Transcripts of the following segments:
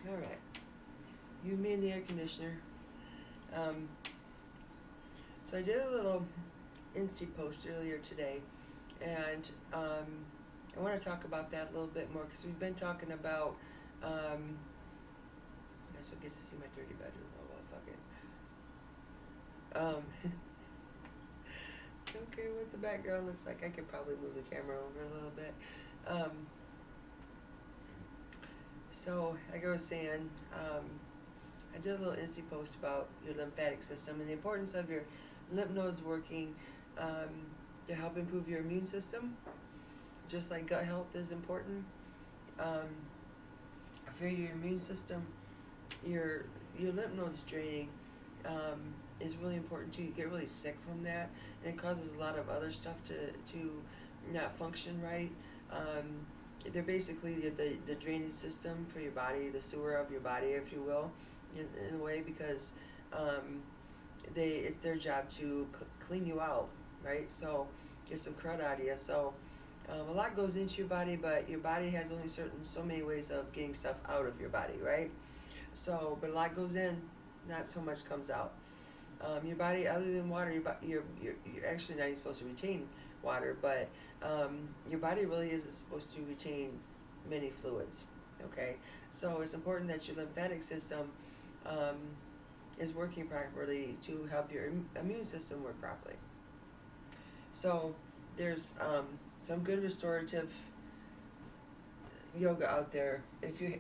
Alright. You, me, and the air conditioner. Um, so I did a little Insta post earlier today, and I want to talk about that a little bit more because we've been talking about. I guess I'll get to see my dirty bedroom. Oh well, fuck it. Don't care what the background looks like. I could probably move the camera over a little bit. Um, so, like I was saying, I did a little Insta post about your lymphatic system and the importance of your lymph nodes working um, to help improve your immune system. Just like gut health is important um, for your immune system, your lymph nodes draining is really important too. You get really sick from that, and it causes a lot of other stuff to not function right. They're basically the drainage system for your body, the sewer of your body, if you will, in a way, because it's their job to clean you out, right? So get some crud out of you. So a lot goes into your body, but your body has only so many ways of getting stuff out of your body, right? So, but a lot goes in, not so much comes out. Your body, other than water, you're actually not even supposed to retain water, but your body really isn't supposed to retain many fluids. Okay, so it's important that your lymphatic system um, is working properly to help your immune system work properly. So there's some good restorative yoga out there if you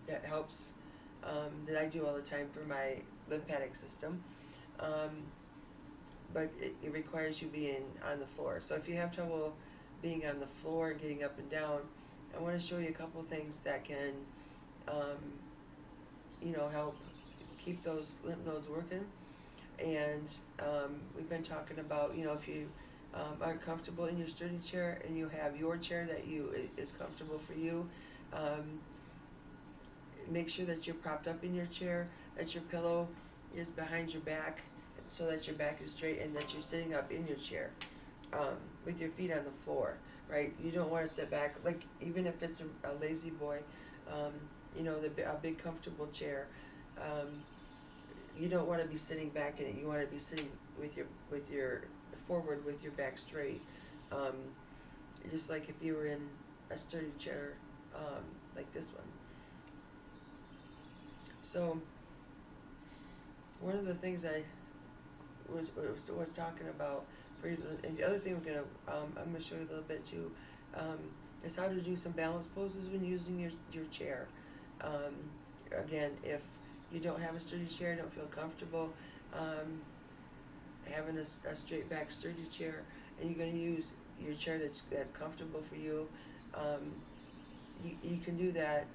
that helps that I do all the time for my lymphatic system. Um, but it requires you being on the floor. So if you have trouble being on the floor and getting up and down, I want to show you a couple things that can, um, help keep those lymph nodes working. And we've been talking about, if you aren't comfortable in your sturdy chair and you have your chair that is comfortable for you, make sure that you're propped up in your chair, that your pillow is behind your back so that your back is straight and that you're sitting up in your chair with your feet on the floor, right? You don't want to sit back, like even if it's a lazy boy, a big comfortable chair. You don't want to be sitting back in it. You want to be sitting with your forward with your back straight, just like if you were in a sturdy chair like this one. So one of the things I was talking about for you, and the other thing I'm gonna show you a little bit too, is how to do some balance poses when using your chair. Again, if you don't have a sturdy chair, don't feel comfortable having a straight back sturdy chair, and you're gonna use your chair that's comfortable for you, you can do that.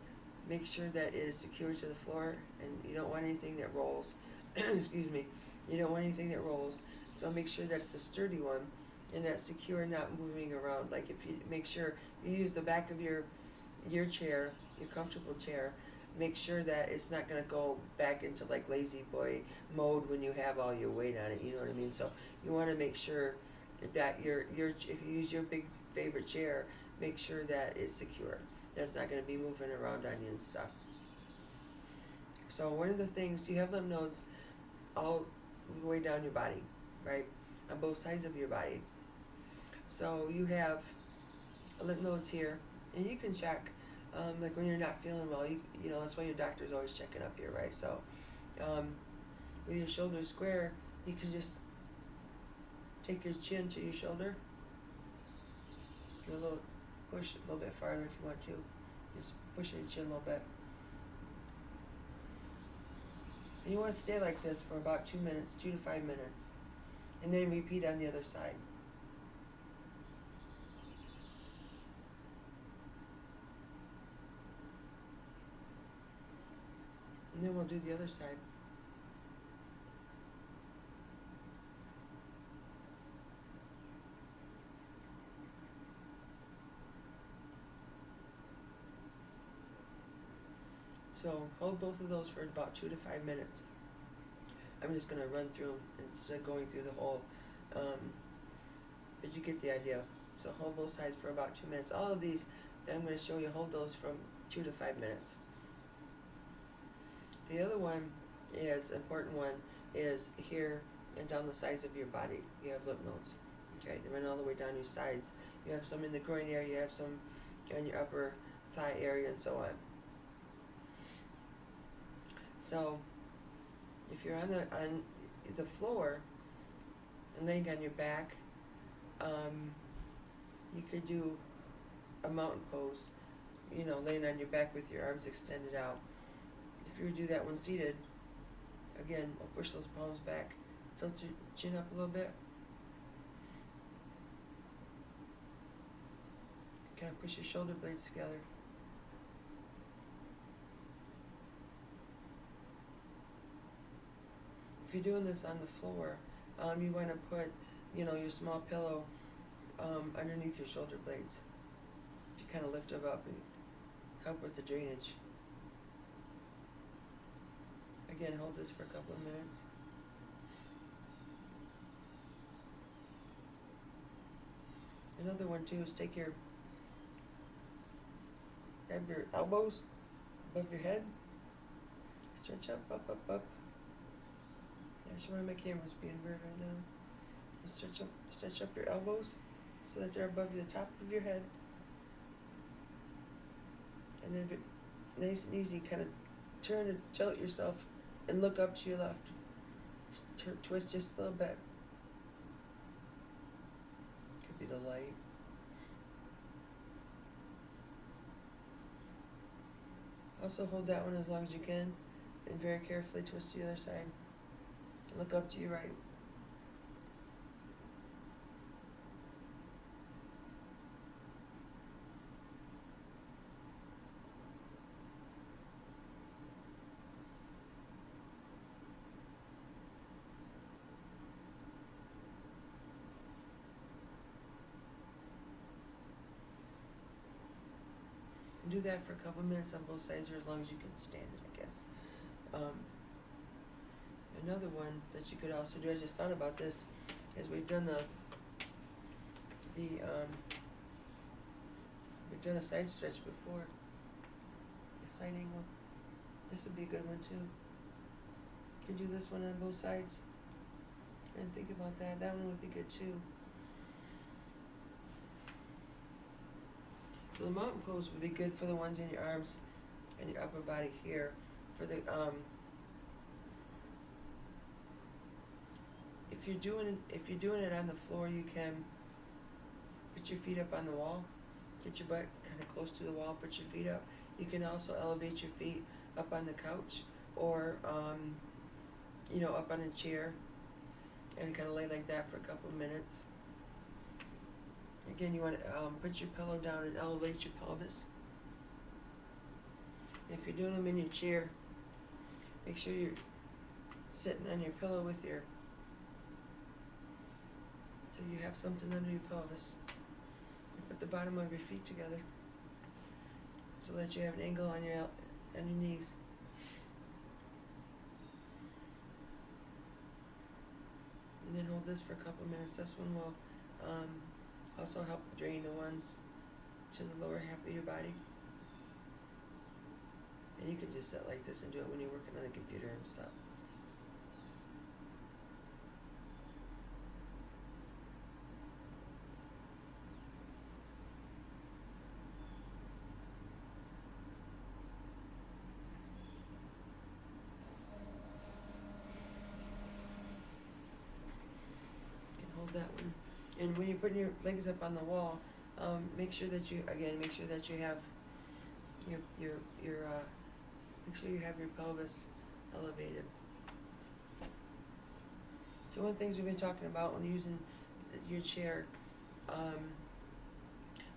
Make sure that it is secure to the floor, and you don't want anything that rolls. Excuse me. You don't want anything that rolls. So make sure that it's a sturdy one and that's secure, not moving around. Like if you make sure you use the back of your chair, your comfortable chair, make sure that it's not going to go back into like lazy boy mode when you have all your weight on it. You know what I mean? So you want to make sure that if you use your big favorite chair, make sure that it's secure. That's not going to be moving around on you and stuff. So one of the things, you have lymph nodes all the way down your body, right? On both sides of your body. So you have lymph nodes here, and you can check, like when you're not feeling well, that's why your doctor's always checking up here, right? So with your shoulders square, you can just take your chin to your shoulder, do a little push a little bit farther if you want to. Just push your chin a little bit. And you want to stay like this for about 2 minutes, 2 to 5 minutes. And then repeat on the other side. And then we'll do the other side. So hold both of those for about 2 to 5 minutes. I'm just going to run through them instead of going through the whole, but you get the idea. So hold both sides for about 2 minutes. All of these that I'm going to show you, hold those from 2 to 5 minutes. The other one is, important one, is here and down the sides of your body. You have lymph nodes. Okay, they run all the way down your sides. You have some in the groin area, you have some in your upper thigh area, and so on. So, if you're on the floor and laying on your back, you could do a mountain pose, you know, laying on your back with your arms extended out. If you would do that when seated, again, we'll push those palms back, tilt your chin up a little bit. Kind of push your shoulder blades together. If you're doing this on the floor, you want to put, you know, your small pillow underneath your shoulder blades to kind of lift them up and help with the drainage. Again, hold this for a couple of minutes. Another one too is have your elbows above your head, stretch up, up, up, up. I just want my camera's being weird right now. Stretch up your elbows so that they're above the top of your head. And then, nice and easy, kind of turn and tilt yourself and look up to your left. Twist just a little bit. Could be the light. Also hold that one as long as you can, and very carefully twist to the other side. And look up to your right. Do that for a couple minutes on both sides, or as long as you can stand it, I guess. Another one that you could also do, I just thought about this, is we've done we've done a side stretch before. A side angle. This would be a good one too. You can do this one on both sides. And think about that. That one would be good too. So the mountain pose would be good for the ones in your arms and your upper body here. For the if you're doing it on the floor, you can put your feet up on the wall, get your butt kind of close to the wall, put your feet up. You can also elevate your feet up on the couch, or you know, up on a chair, and kind of lay like that for a couple of minutes. Again, you want to put your pillow down and elevate your pelvis. If you're doing them in your chair, make sure you're sitting on your pillow with your, so you have something under your pelvis. You put the bottom of your feet together so that you have an angle on your knees. And then hold this for a couple of minutes. This one will also help drain the ones to the lower half of your body. And you can just sit like this and do it when you're working on the computer and stuff. You can hold that one. And when you're putting your legs up on the wall, make sure that you have make sure you have your pelvis elevated. So one of the things we've been talking about when using your chair,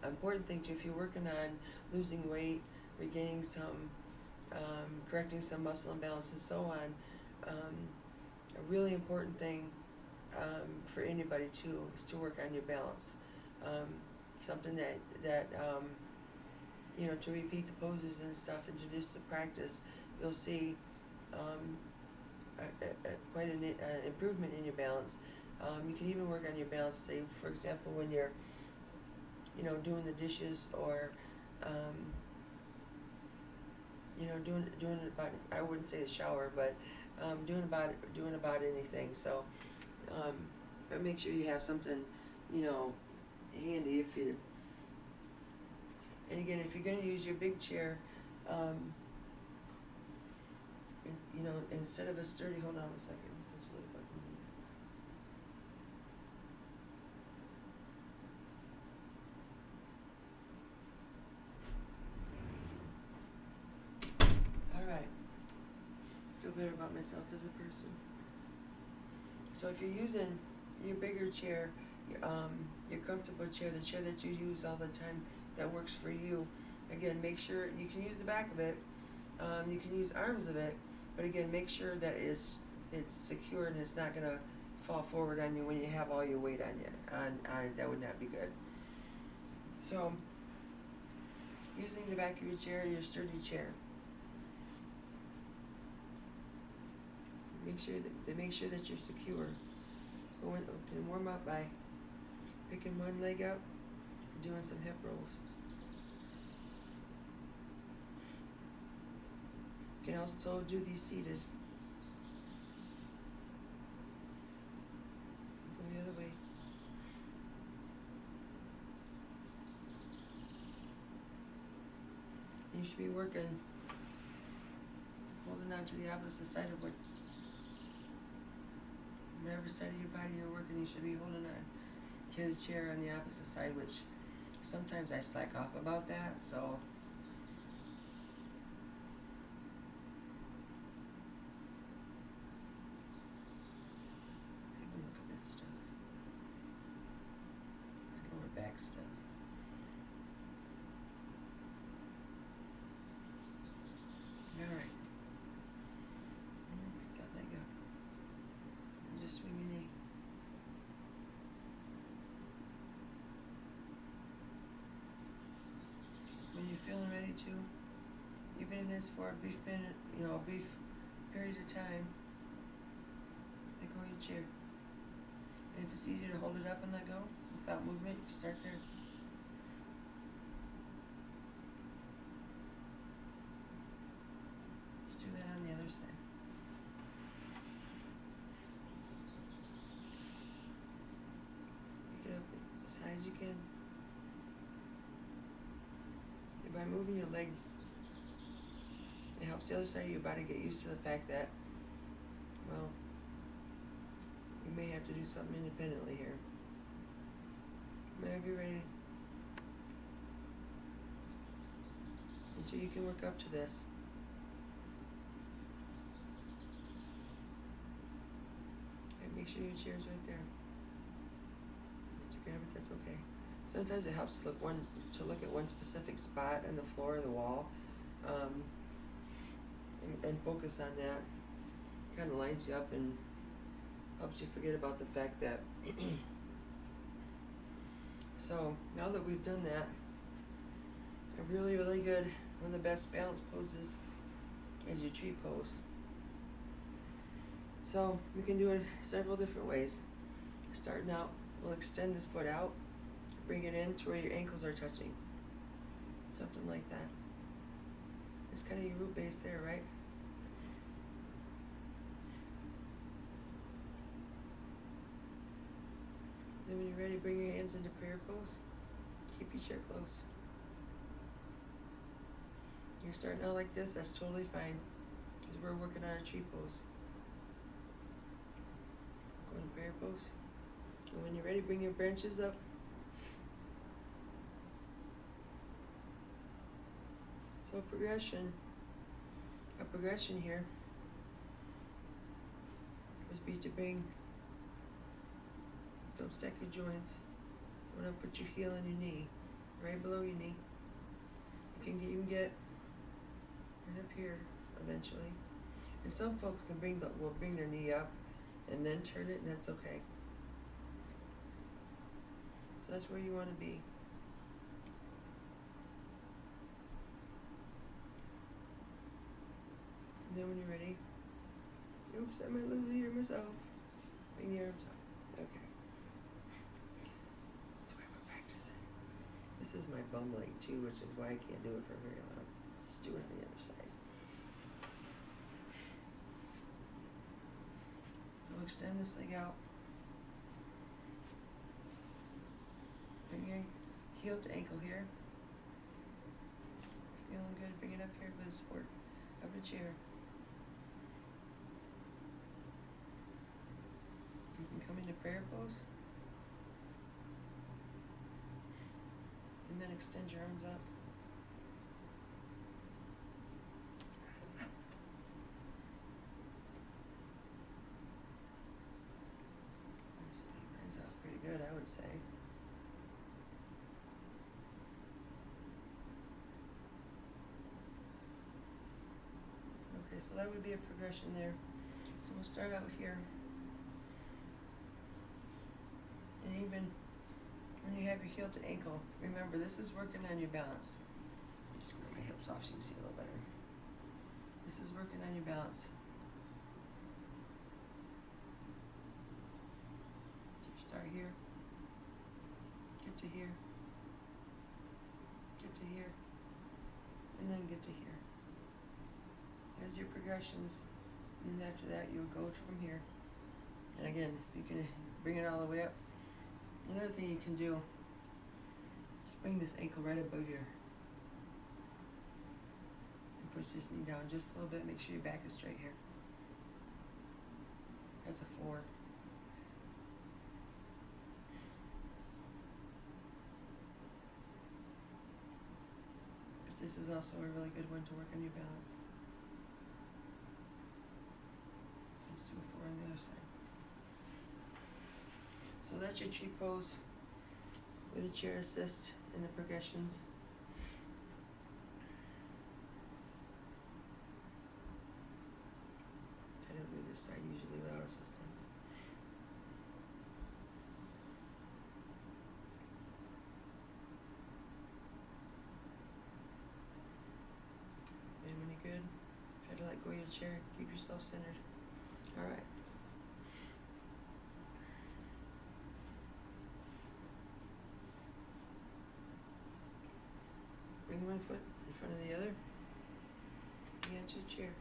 important thing too, if you're working on losing weight, regaining some, correcting some muscle imbalance and so on, a really important thing for anybody too is to work on your balance. Something that you know, to repeat the poses and stuff and to just to practice, you'll see quite an improvement in your balance. You can even work on your balance, say for example when you're, you know, doing the dishes, or you know, doing it about, I wouldn't say the shower, but doing about anything. So, but make sure you have something, you know, handy if you. And again, if you're going to use your big chair, you know, instead of a sturdy, hold on a second, this is really bugging me. All right. Feel better about myself as a person. So if you're using your bigger chair, your comfortable chair, the chair that you use all the time that works for you, again, make sure you can use the back of it, you can use arms of it, but again, make sure that it's secure and it's not gonna fall forward on you when you have all your weight on you. That would not be good. So, using the back of your chair, your sturdy chair. Make sure that you're secure. Can warm up by picking one leg up, doing some hip rolls. You can also do these seated. Go the other way. You should be working, holding on to the opposite side of whatever side of your body you're working, you should be holding on to the chair on the opposite side, which sometimes I slack off about that, so. Take a look at this stuff. Lower back stuff. Alright. Pick that leg up. And just swing your knee. When you're feeling ready to, you've been in this for a brief minute, you know, a brief period of time, let go of your chair. And if it's easier to hold it up and let go without movement, you can start there. Just do that on the other side. Pick it up as high as you can. And by moving your leg, it helps the other side of your body get used to the fact that, well, you may have to do something independently here. Whenever you're ready. Until you can work up to this. And make sure your chair's right there. If you grab it, that's okay. Sometimes it helps to look at one specific spot on the floor or the wall, and focus on that. Kind of lines you up and helps you forget about the fact that. So now that we've done that, a really, really good, one of the best balance poses is your tree pose. So we can do it several different ways. Starting out, we'll extend this foot out, bring it in to where your ankles are touching. Something like that. It's kind of your root base there, right? Then when you're ready, bring your hands into prayer pose. Keep your chair close. You're starting out like this, that's totally fine, because we're working on a tree pose. Go into prayer pose. And when you're ready, bring your branches up. So a progression here would be to bring, don't stack your joints. You want to put your heel on your knee, right below your knee. You can get right up here eventually. And some folks will bring their knee up and then turn it, and that's okay. So that's where you want to be. And then when you're ready, oops, I might lose a ear myself. Bring your arms up. Okay. That's why we're practicing. This is my bum leg too, which is why I can't do it for very long. Just do it on the other side. extend this leg out. Bring your heel to ankle here. Feeling good, bring it up here for the support of the chair. You can come into prayer pose. And then extend your arms up. Burns off pretty good, I would say. Okay, so that would be a progression there. So we'll start out here. And even when you have your heel to ankle, remember this is working on your balance. I'm just going to get my hips off so you can see a little better. This is working on your balance. So you start here, get to here, get to here, and then get to here. There's your progressions, and then after that you'll go from here. And again, you can bring it all the way up. Another thing you can do is bring this ankle right above your, and push this knee down just a little bit. Make sure your back is straight here. That's a 4. But this is also a really good one to work on your balance. Let's do a 4 on the other side. So that's your tree pose with a chair assist and the progressions. I don't do this side usually without assistance. And when you're good, try to let go of your chair. Keep yourself centered. All right. Bring one foot in front of the other. Bring it to your chair.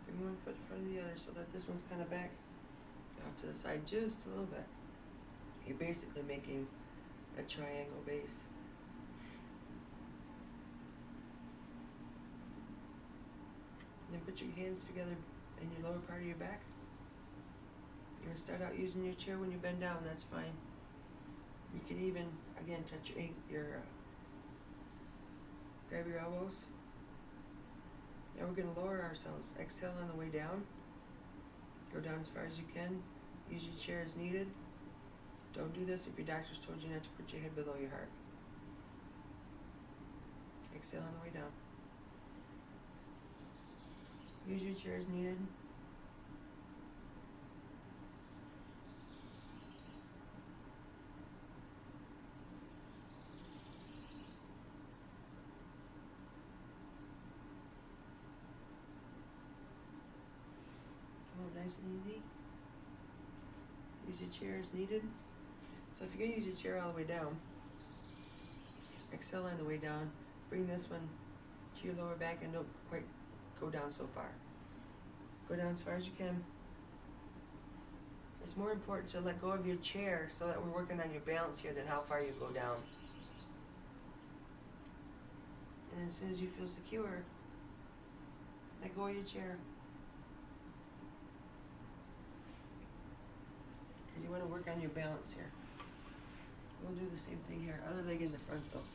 Bring one foot in front of the other so that this one's kind of back off to the side just a little bit. You're basically making a triangle base. And then put your hands together in your lower part of your back. You're going to start out using your chair when you bend down, that's fine. You can even, again, touch grab your elbows. Now we're going to lower ourselves. Exhale on the way down. Go down as far as you can. Use your chair as needed. Don't do this if your doctor's told you not to put your head below your heart. Exhale on the way down. Use your chair as needed. Nice and easy. Use your chair as needed. So if you're going to use your chair all the way down, exhale on the way down. Bring this one to your lower back and don't quite go down so far. Go down as far as you can. It's more important to let go of your chair so that we're working on your balance here than how far you go down. And as soon as you feel secure, let go of your chair. You want to work on your balance here. We'll do the same thing here, other leg in the front though.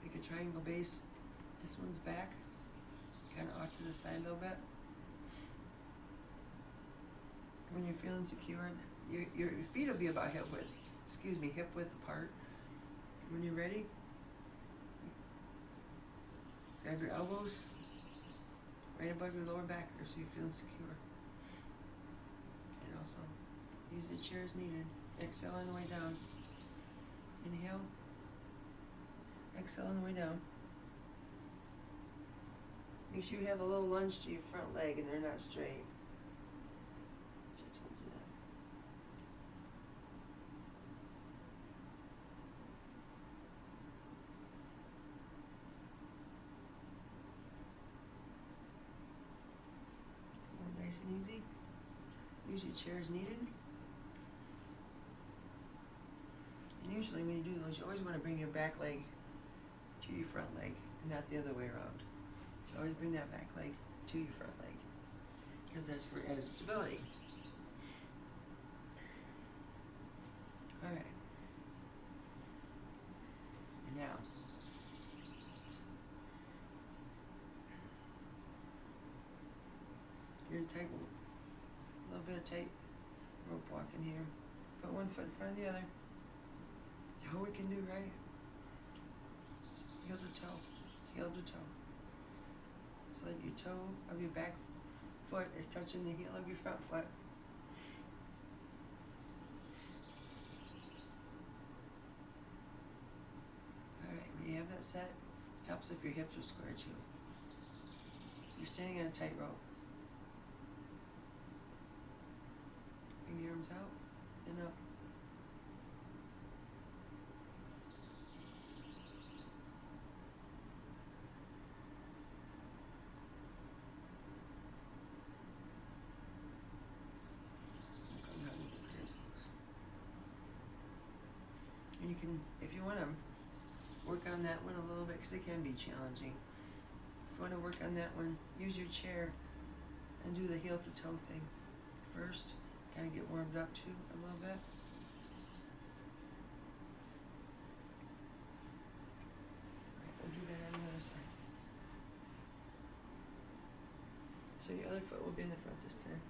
Make a triangle base. This one's back, kind of off to the side a little bit. When you're feeling secure, your feet will be about hip width apart. When you're ready, grab your elbows right above your lower back there so you're feeling secure. Also, use the chair as needed. Exhale on the way down. Inhale. Exhale on the way down. Make sure you have a little lunge to your front leg and they're not straight. use your chair as needed. And usually when you do those, you always want to bring your back leg to your front leg, and not the other way around. So always bring that back leg to your front leg, because that's for added stability. Alright. And now, you're in tight, a little bit of tight rope walking here. Put one foot in front of the other. That's all we can do, right? Heel to toe, heel to toe. So that your toe of your back foot is touching the heel of your front foot. Alright, when you have that set, helps if your hips are square too. You're standing on a tight rope. Bring your arms out and up. And you can, if you want to work on that one a little bit, because it can be challenging. If you want to work on that one, use your chair and do the heel to toe thing first. Kind of get warmed up too a little bit. Alright, we'll do that on the other side. So your other foot will be in the front this time.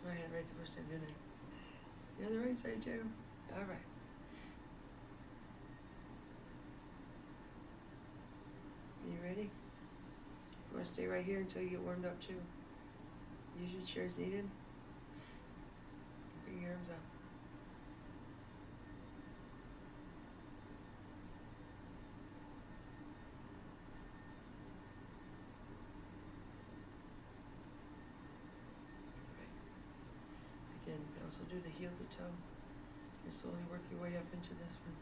I had it right the first time, didn't I? You're on the right side too. Alright. You ready? You want to stay right here until you get warmed up too. Use your chair as needed. Bring your arms up. Again, you can also do the heel to toe and slowly work your way up into this one.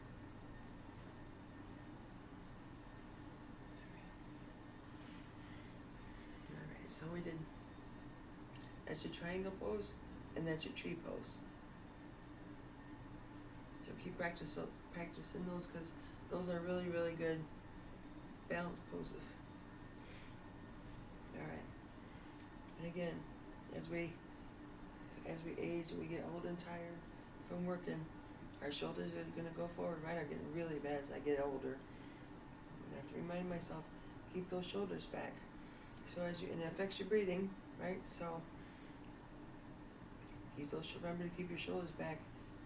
Alright, so we did, that's your triangle pose and that's your tree pose. So keep practicing those, because those are really, really good balance poses. Alright. And again, as we age and we get old and tired from working, our shoulders are going to go forward, right? Are getting really bad as I get older. I have to remind myself, keep those shoulders back. So and it affects your breathing, right? So remember to keep your shoulders back.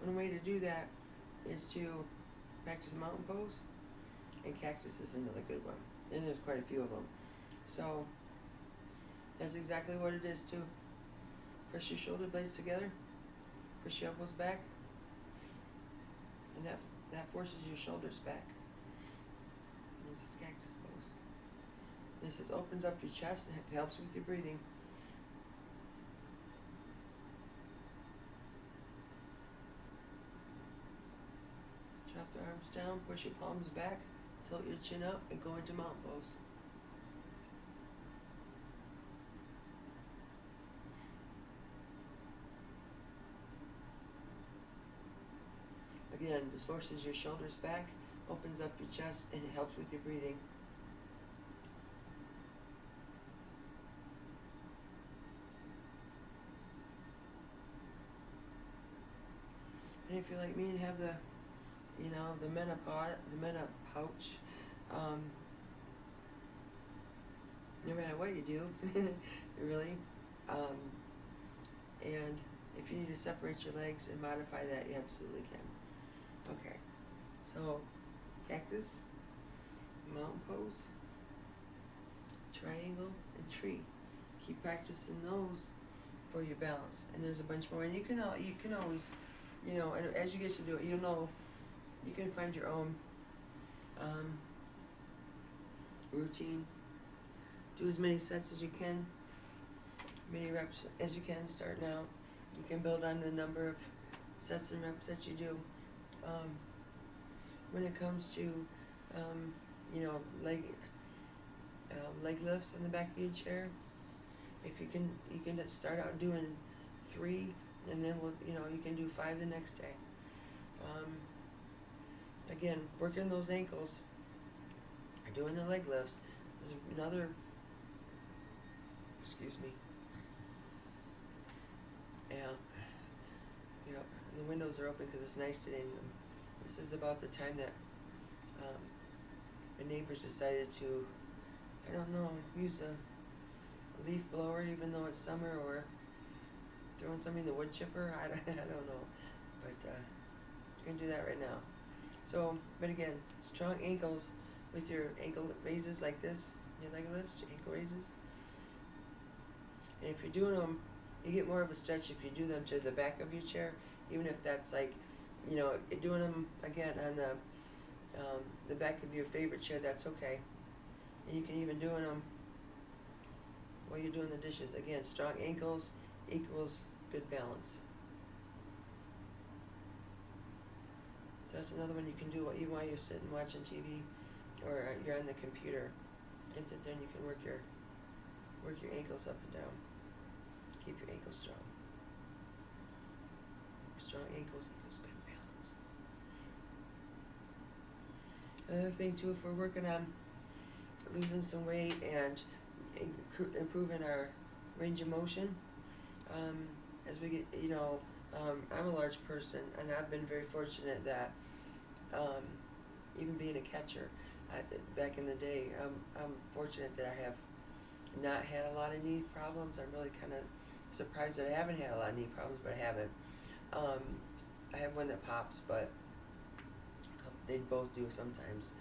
One way to do that is to practice mountain pose, and cactus is another good one. And there's quite a few of them. So that's exactly what it is too. Press your shoulder blades together, push your elbows back, and that forces your shoulders back. And this is cactus pose. This opens up your chest and it helps with your breathing. Drop the arms down, push your palms back, tilt your chin up, and go into mountain pose. Again, this forces your shoulders back, opens up your chest, and it helps with your breathing. And if you're like me and have the menopause, no matter what you do, really, and if you need to separate your legs and modify that, you absolutely can. Okay, so cactus, mountain pose, triangle, and tree. Keep practicing those for your balance. And there's a bunch more. And you can always, and as you get to do it, you can find your own routine. Do as many sets as you can, many reps as you can starting out. You can build on the number of sets and reps that you do. When it comes to, leg lifts in the back of your chair. If you can just start out doing 3, and then you can do 5 the next day. Again, working those ankles, doing the leg lifts is another. Excuse me. Yeah. Yep. The windows are open because it's nice today. This is about the time that my neighbors decided to, I don't know, use a leaf blower even though it's summer, or throwing something in the wood chipper. I don't know, but you can do that right now. So, but again, strong ankles with your ankle raises like this, your leg lifts, your ankle raises. And if you're doing them, you get more of a stretch if you do them to the back of your chair, even if that's like, doing them again on the back of your favorite chair, that's okay. And you can even doing them while you're doing the dishes. Again, strong ankles equals good balance. So that's another one you can do even while you're sitting watching TV or you're on the computer. You can sit there and you can work your ankles up and down. Keep your ankles strong. Strong ankles equals good balance. Another thing too, if we're working on losing some weight and improving our range of motion, as we get, I'm a large person, and I've been very fortunate that, even being a catcher, back in the day, I'm fortunate that I have not had a lot of knee problems. I'm really kind of surprised that I haven't had a lot of knee problems, but I haven't. I have one that pops, but they both do sometimes.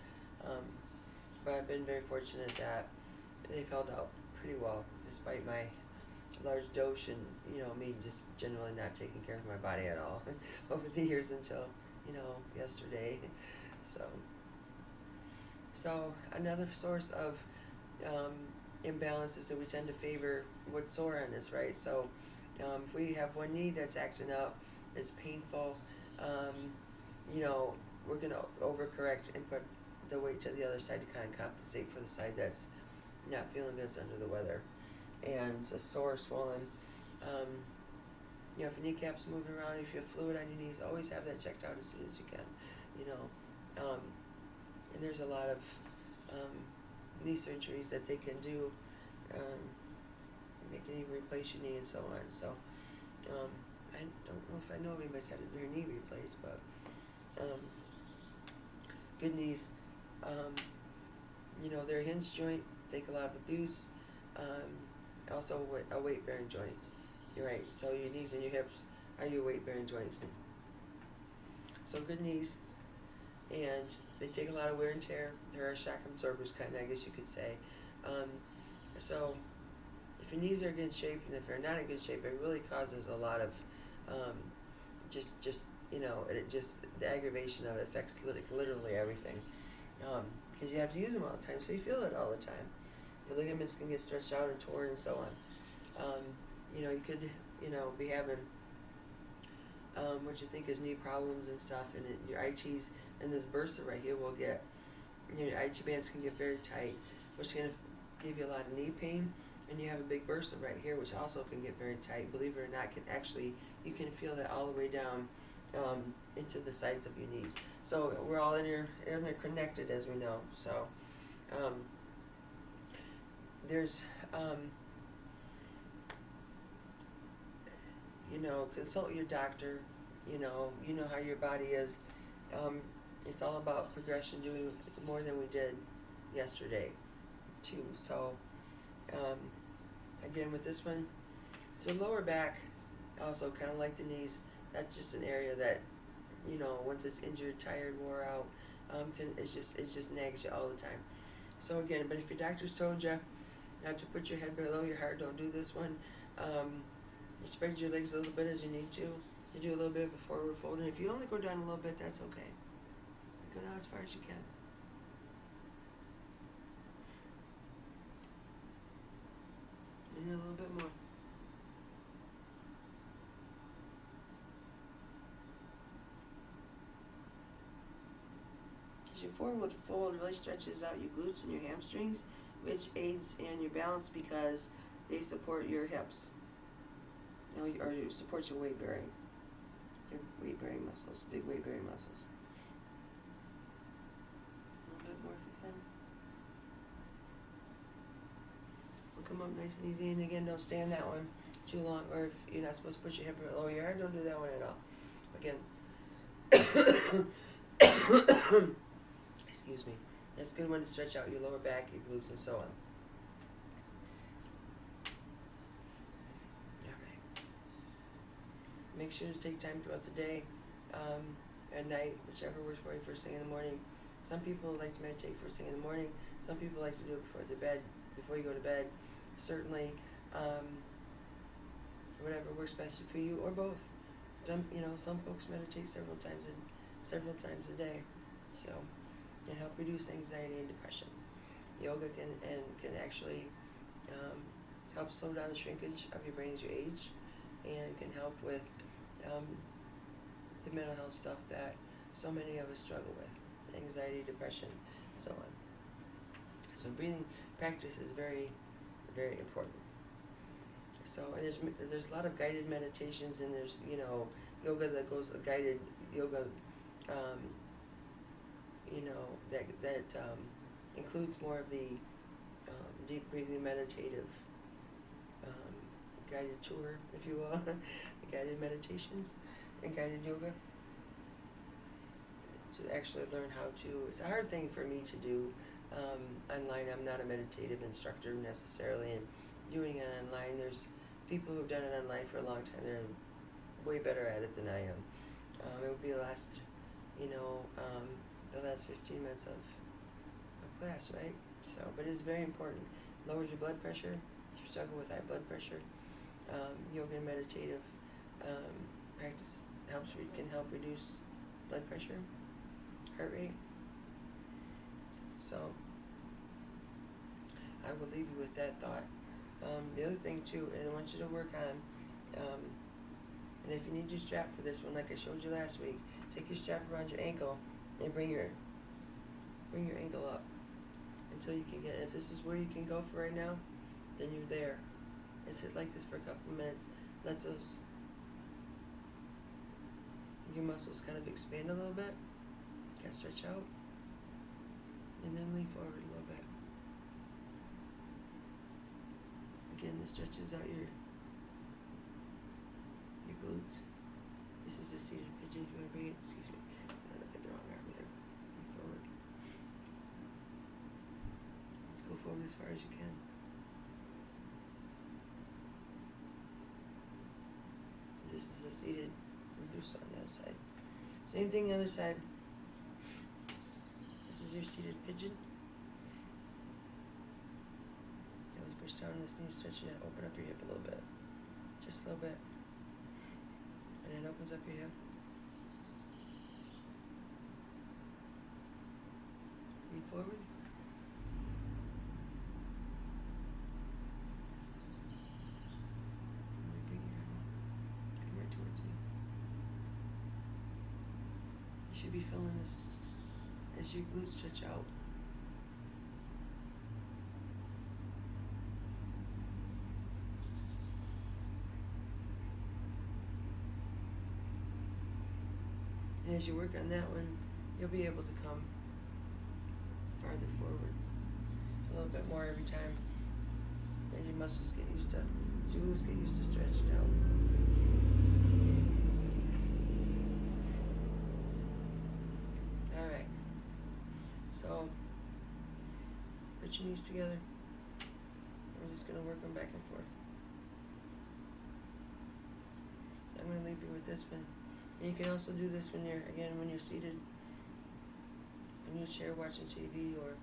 But I've been very fortunate that they've held out pretty well, despite my large dose and, me just generally not taking care of my body at all over the years until, yesterday. So another source of imbalance is that we tend to favor what's sore on us, right? So if we have one knee that's acting up, it's painful, we're going to overcorrect and put the weight to the other side to kind of compensate for the side that's not feeling good, it's under the weather. And it's sore, swollen. If your kneecap's moving around, if you have fluid on your knees, always have that checked out as soon as you can. And there's a lot of knee surgeries that they can do. They can even replace your knee and so on. So I don't know if I know anybody's had their knee replaced, but good knees. Their hinge joint take a lot of abuse. Also a weight-bearing joint. You're right. So your knees and your hips are your weight-bearing joints. So good knees, and they take a lot of wear and tear. They're shock absorbers, kind of, I guess you could say. So if your knees are in good shape, and if they're not in good shape, it really causes a lot of the aggravation of it affects literally everything. Because you have to use them all the time, so you feel it all the time. Your ligaments can get stretched out and torn and so on. You could, be having what you think is knee problems and stuff, and your ITs and this bursa right here will get, your IT bands can get very tight, which can give you a lot of knee pain, and you have a big bursa right here, which also can get very tight. Believe it or not, you can feel that all the way down into the sides of your knees. So we're all interconnected, as we know. So there's consult your doctor. You know how your body is. It's all about progression, doing more than we did yesterday too. So again, with this one, so lower back, also kind of like the knees, that's just an area that, once it's injured, tired, wore out, it just nags you all the time. So again, but if your doctor's told you not to put your head below your heart, don't do this one. You spread your legs a little bit as you need to. You do a little bit of a forward fold, and if you only go down a little bit, that's okay. Go down as far as you can. And a little bit more. As your forward fold really stretches out your glutes and your hamstrings, which aids in your balance because they support your hips. Or you support your weight bearing. Your weight bearing muscles, big weight bearing muscles. A little bit more if you can. Will come up nice and easy, and again, don't stay on that one too long, or if you're not supposed to push your hip below your heart, don't do that one at all. Again, excuse me. That's a good one to stretch out your lower back, your glutes, and so on. Alright. Make sure to take time throughout the day, at night, whichever works for you, first thing in the morning. Some people like to meditate first thing in the morning. Some people like to do it before you go to bed. Certainly, whatever works best for you, or both. Some folks meditate several times a day, so it help reduce anxiety and depression. Yoga can actually help slow down the shrinkage of your brain as you age, and can help with the mental health stuff that so many of us struggle with, anxiety, depression, so on. So breathing practice is very, very important. So there's a lot of guided meditations, and there's yoga that goes guided yoga, that includes more of the deep breathing, meditative guided tour, if you will, guided meditations and guided yoga. To actually learn how to, it's a hard thing for me to do online. I'm not a meditative instructor necessarily, and doing it online, there's people who've done it online for a long time. They're way better at it than I am. It would be the last 15 minutes of class, right? So, but it's very important. Lowers your blood pressure. If you struggle with high blood pressure, yoga and meditative practice can help reduce blood pressure, heart rate. So, I will leave you with that thought. The other thing too, and I want you to work on, and if you need your strap for this one, like I showed you last week, take your strap around your ankle and bring your ankle up until you can get. If this is where you can go for right now, then you're there. And sit like this for a couple of minutes. Let your muscles kind of expand a little bit. Kind of stretch out, and then lean forward a little bit. Again, this stretches out your glutes. This is a seated pigeon. If you want to bring it, excuse me, I got the wrong arm there. Lean forward. Let's go forward as far as you can. This is a seated. We'll do so on the other side. Same thing on the other side. This is your seated pigeon. Push down on this knee, stretch it out, open up your hip a little bit. Just a little bit. And it opens up your hip. Lean forward. Bring your arm up. Come right towards me. You should be feeling this as your glutes stretch out. And as you work on that one, you'll be able to come farther forward a little bit more every time as your muscles get used to, as your glutes get used to stretching out. Alright, so put your knees together. We're just going to work them back and forth. I'm going to leave you with this one. And you can also do this when you're seated in your chair watching TV or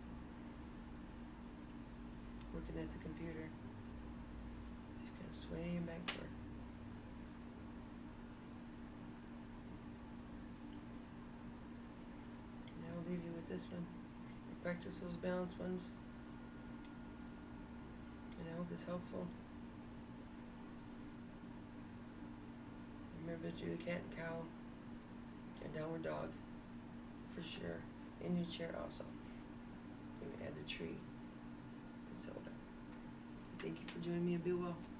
working at the computer. Just kind of swaying back and forth. Now I'll leave you with this one. Practice those balanced ones. And I hope it's helpful. Remember to do the cat and cow and downward dog for sure. In your chair also. You can add the tree. join me and be well.